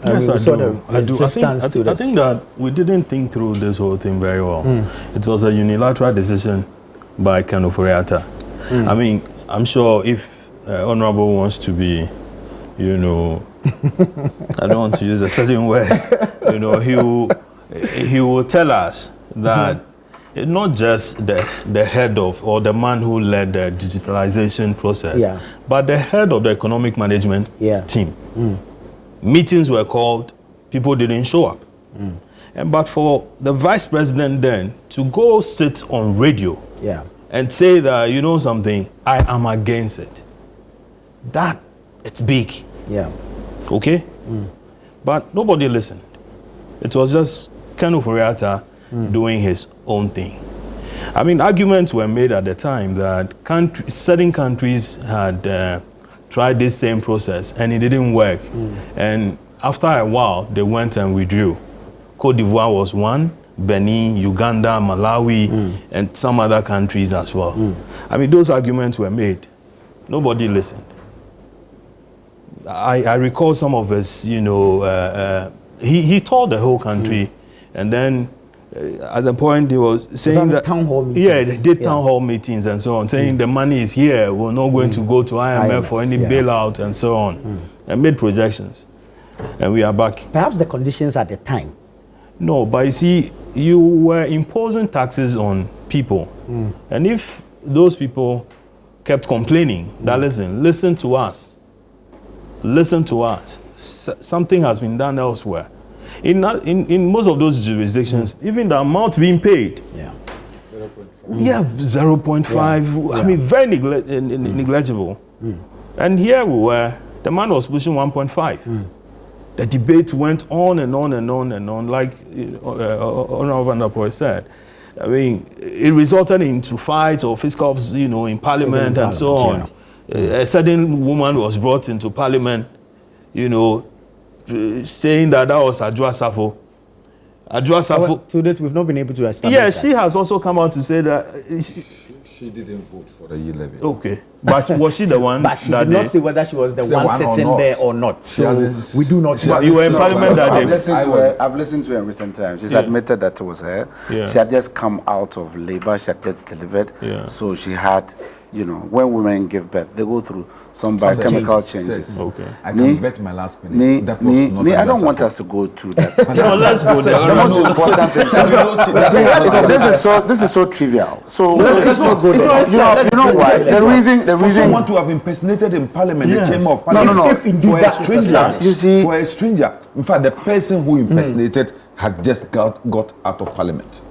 Yes, I do. I think that we didn't think through this whole thing very well. It was a unilateral decision by Ken Ofori-Atta. I mean, I'm sure if Honorable wants to be, you know, I don't want to use a certain word, you know, he will tell us that it's not just the head of or the man who led the digitalization process, but the head of the economic management team. Meetings were called, people didn't show up. But for the vice president then to go sit on radio and say that, you know something, I am against it, that it's big. Okay? But nobody listened. It was just Ken Ofori-Atta doing his own thing. I mean, arguments were made at the time that certain countries had tried this same process and it didn't work. And after a while, they went and withdrew. Côte d'Ivoire was one, Benin, Uganda, Malawi, and some other countries as well. I mean, those arguments were made. Nobody listened. I recall some of us, you know, he told the whole country, and then at the point he was saying that town hall meetings. They did town hall meetings and so on, saying the money is here, we're not going to go to IMF for any bailout and so on, and made projections, and we are back. Perhaps the conditions at the time. No, but you see, you were imposing taxes on people, and if those people kept complaining, that listen to us. Listen to us. Something has been done elsewhere. In most of those jurisdictions, even the amount being paid, 0.5. I mean, very negligible. And here we were. The man was pushing 1.5. The debate went on and on and on and on, like Honorable Vanderpuye said. I mean, it resulted into fights or fiscals, you know, in Parliament and so on. A certain woman was brought into Parliament, you know, saying that was Adwoa Safo. Adwoa Safo. Well, to date, we've not been able to establish that. She has also come out to say that she didn't vote for the E-levy. Okay, but was she the one? But she did not say whether she was the one sitting there or not. So we do not know. You were in Parliament that day. I've listened to her in recent times. She's admitted that it was her. She had just come out of labor. She had just delivered. So she had, you know, when women give birth, they go through some biochemical changes. Okay. I can bet my last penny. That was not I don't want us to go to that. No, let's go there. The most important thing. This is so trivial. So let's not go there. You know why? The reason for someone to have impersonated in Parliament, the Chamber of Parliament, for a stranger. You see, for a stranger. In fact, the person who impersonated has just got out of Parliament.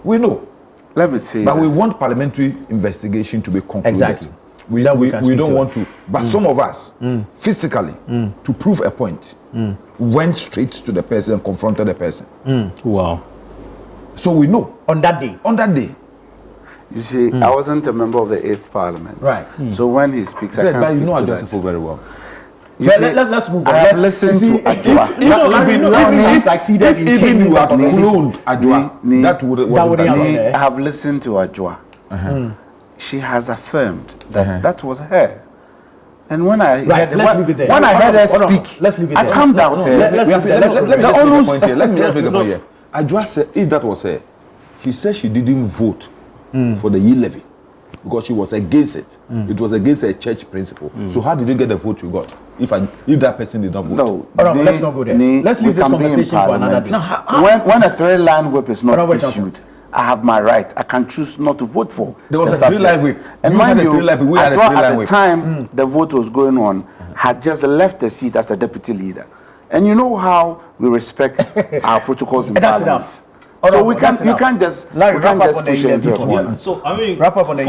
We know. Let me see. But we want parliamentary investigation to be concluded. Exactly. We don't want to. But some of us, physically, to prove a point, went straight to the person and confronted the person. Wow. So we know. On that day. On that day. You see, I wasn't a member of the 8th Parliament. Right. So when he speaks, I can't but speak you know to Adwoa Safo very well. Let's move on. I have listened to Adwoa. If even you had cloned Adwoa, that would I have listened to Adwoa. She has affirmed that that was her. And when I heard her speak, let's leave it I there. calmed down. Let me make a point here. Adwoa said, if that was her, she said she didn't vote for the E-levy because she was against it. It was against a church principle. So how did you get the vote you got if that person did not vote? No, let's not go there. Let's leave this conversation for another day. When a 3-line whip is not issued, I have my right. I can choose not to vote for. There was a 3-line whip. And mind you, at the time the vote was going on, had just left the seat as the deputy leader. And you know how we respect our protocols in Parliament. Enough. So you can't just push it into a corner. So I mean, wrap up on the